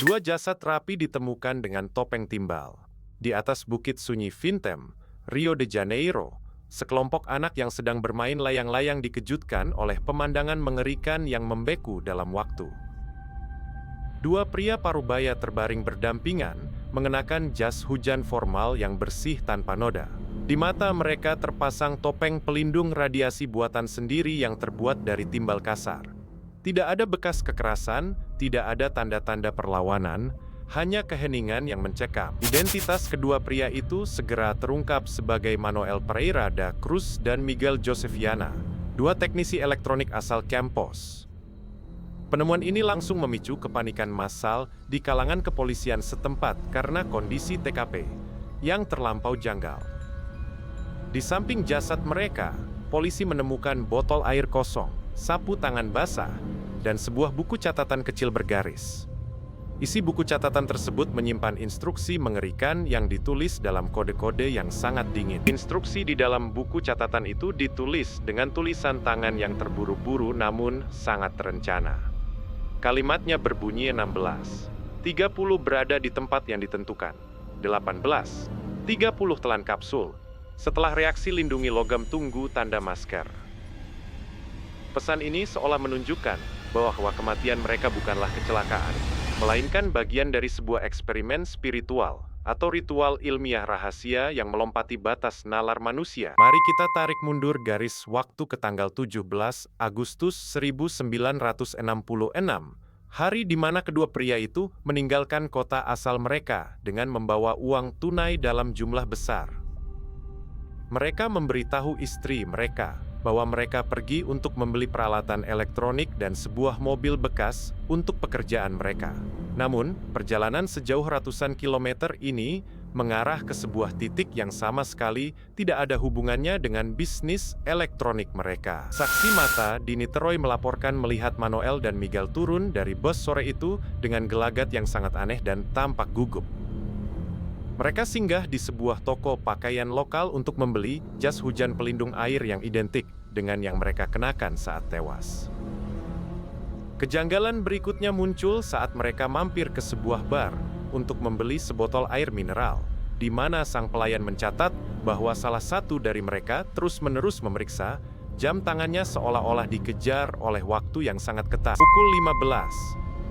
Dua jasad rapi ditemukan dengan topeng timbal. Di atas Bukit Sunyi Vintem, Rio de Janeiro, sekelompok anak yang sedang bermain layang-layang dikejutkan oleh pemandangan mengerikan yang membeku dalam waktu. Dua pria parubaya terbaring berdampingan, mengenakan jas hujan formal yang bersih tanpa noda. Di mata mereka terpasang topeng pelindung radiasi buatan sendiri yang terbuat dari timbal kasar. Tidak ada bekas kekerasan, tidak ada tanda-tanda perlawanan, hanya keheningan yang mencekam. Identitas kedua pria itu segera terungkap sebagai Manuel Pereira da Cruz dan Miguel Joseviana, dua teknisi elektronik asal Campos. Penemuan ini langsung memicu kepanikan massal di kalangan kepolisian setempat karena kondisi TKP yang terlampau janggal. Di samping jasad mereka, polisi menemukan botol air kosong, sapu tangan basah, dan sebuah buku catatan kecil bergaris. Isi buku catatan tersebut menyimpan instruksi mengerikan yang ditulis dalam kode-kode yang sangat dingin. Instruksi di dalam buku catatan itu ditulis dengan tulisan tangan yang terburu-buru namun sangat terencana. Kalimatnya berbunyi 16. 30 berada di tempat yang ditentukan. 18. 30 telan kapsul. Setelah reaksi lindungi logam tunggu tanda masker. Pesan ini seolah menunjukkan bahwa kematian mereka bukanlah kecelakaan, melainkan bagian dari sebuah eksperimen spiritual atau ritual ilmiah rahasia yang melompati batas nalar manusia. Mari kita tarik mundur garis waktu ke tanggal 17 Agustus 1966, hari di mana kedua pria itu meninggalkan kota asal mereka dengan membawa uang tunai dalam jumlah besar. Mereka memberitahu istri mereka bahwa mereka pergi untuk membeli peralatan elektronik dan sebuah mobil bekas untuk pekerjaan mereka. Namun, perjalanan sejauh ratusan kilometer ini mengarah ke sebuah titik yang sama sekali tidak ada hubungannya dengan bisnis elektronik mereka. Saksi mata di Niterói melaporkan melihat Manuel dan Miguel turun dari bus sore itu dengan gelagat yang sangat aneh dan tampak gugup. Mereka singgah di sebuah toko pakaian lokal untuk membeli jas hujan pelindung air yang identik dengan yang mereka kenakan saat tewas. Kejanggalan berikutnya muncul saat mereka mampir ke sebuah bar untuk membeli sebotol air mineral, di mana sang pelayan mencatat bahwa salah satu dari mereka terus-menerus memeriksa jam tangannya seolah-olah dikejar oleh waktu yang sangat ketat. Pukul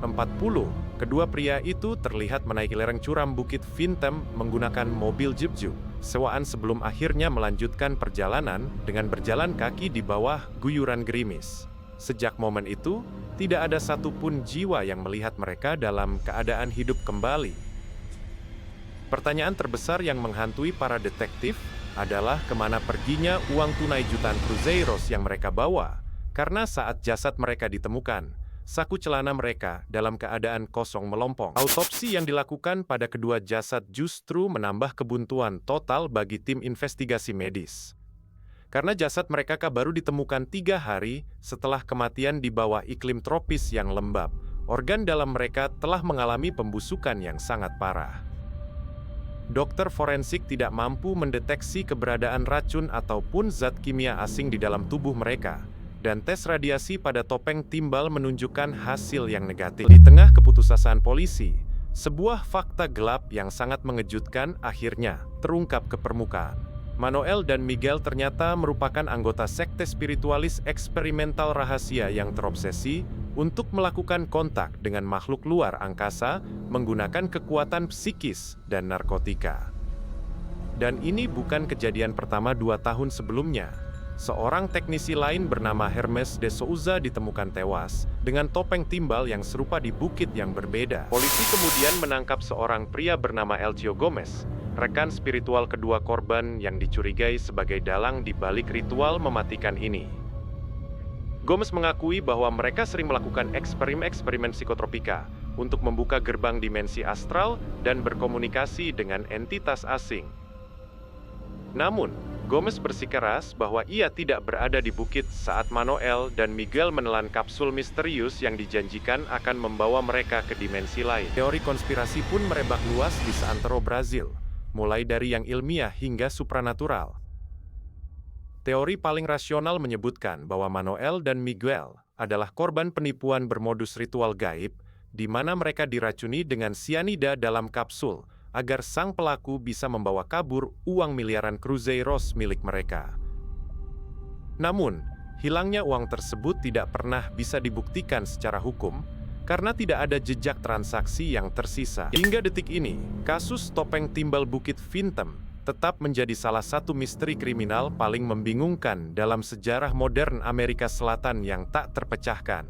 15.40, kedua pria itu terlihat menaiki lereng curam Bukit Vintem menggunakan mobil Jeep sewaan sebelum akhirnya melanjutkan perjalanan dengan berjalan kaki di bawah guyuran gerimis. Sejak momen itu, tidak ada satupun jiwa yang melihat mereka dalam keadaan hidup kembali. Pertanyaan terbesar yang menghantui para detektif adalah kemana perginya uang tunai jutaan cruzeiros yang mereka bawa, karena saat jasad mereka ditemukan, saku celana mereka dalam keadaan kosong melompong. Autopsi yang dilakukan pada kedua jasad justru menambah kebuntuan total bagi tim investigasi medis. Karena jasad mereka baru ditemukan 3 hari setelah kematian di bawah iklim tropis yang lembab, organ dalam mereka telah mengalami pembusukan yang sangat parah. Dokter forensik tidak mampu mendeteksi keberadaan racun ataupun zat kimia asing di dalam tubuh mereka, dan tes radiasi pada topeng timbal menunjukkan hasil yang negatif. Di tengah keputusasaan polisi, sebuah fakta gelap yang sangat mengejutkan akhirnya terungkap ke permukaan. Manuel dan Miguel ternyata merupakan anggota sekte spiritualis eksperimental rahasia yang terobsesi untuk melakukan kontak dengan makhluk luar angkasa menggunakan kekuatan psikis dan narkotika. Dan ini bukan kejadian pertama 2 tahun sebelumnya. Seorang teknisi lain bernama Hermes de Souza ditemukan tewas dengan topeng timbal yang serupa di bukit yang berbeda. Polisi kemudian menangkap seorang pria bernama Elcio Gomes, rekan spiritual kedua korban yang dicurigai sebagai dalang di balik ritual mematikan ini. Gomes mengakui bahwa mereka sering melakukan eksperimen psikotropika untuk membuka gerbang dimensi astral dan berkomunikasi dengan entitas asing. Namun, Gomes bersikeras bahwa ia tidak berada di bukit saat Manuel dan Miguel menelan kapsul misterius yang dijanjikan akan membawa mereka ke dimensi lain. Teori konspirasi pun merebak luas di seantero Brazil, mulai dari yang ilmiah hingga supranatural. Teori paling rasional menyebutkan bahwa Manuel dan Miguel adalah korban penipuan bermodus ritual gaib di mana mereka diracuni dengan sianida dalam kapsul, agar sang pelaku bisa membawa kabur uang miliaran kruzeiros milik mereka. Namun, hilangnya uang tersebut tidak pernah bisa dibuktikan secara hukum, karena tidak ada jejak transaksi yang tersisa. Hingga detik ini, kasus topeng timbal Bukit Fintem tetap menjadi salah satu misteri kriminal paling membingungkan dalam sejarah modern Amerika Selatan yang tak terpecahkan.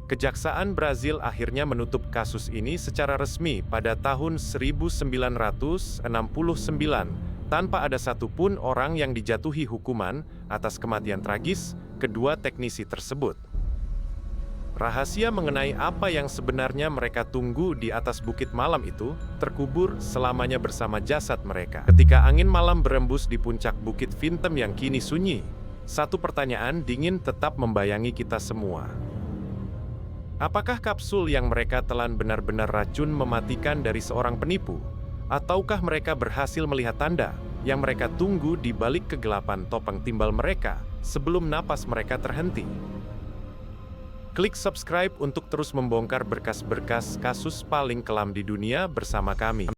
Kejaksaan Brazil akhirnya menutup kasus ini secara resmi pada tahun 1969, tanpa ada satupun orang yang dijatuhi hukuman atas kematian tragis kedua teknisi tersebut. Rahasia mengenai apa yang sebenarnya mereka tunggu di atas bukit malam itu terkubur selamanya bersama jasad mereka. Ketika angin malam berembus di puncak Bukit Fintem yang kini sunyi, satu pertanyaan dingin tetap membayangi kita semua. Apakah kapsul yang mereka telan benar-benar racun mematikan dari seorang penipu? Ataukah mereka berhasil melihat tanda yang mereka tunggu di balik kegelapan topeng timbal mereka sebelum napas mereka terhenti? Klik subscribe untuk terus membongkar berkas-berkas kasus paling kelam di dunia bersama kami.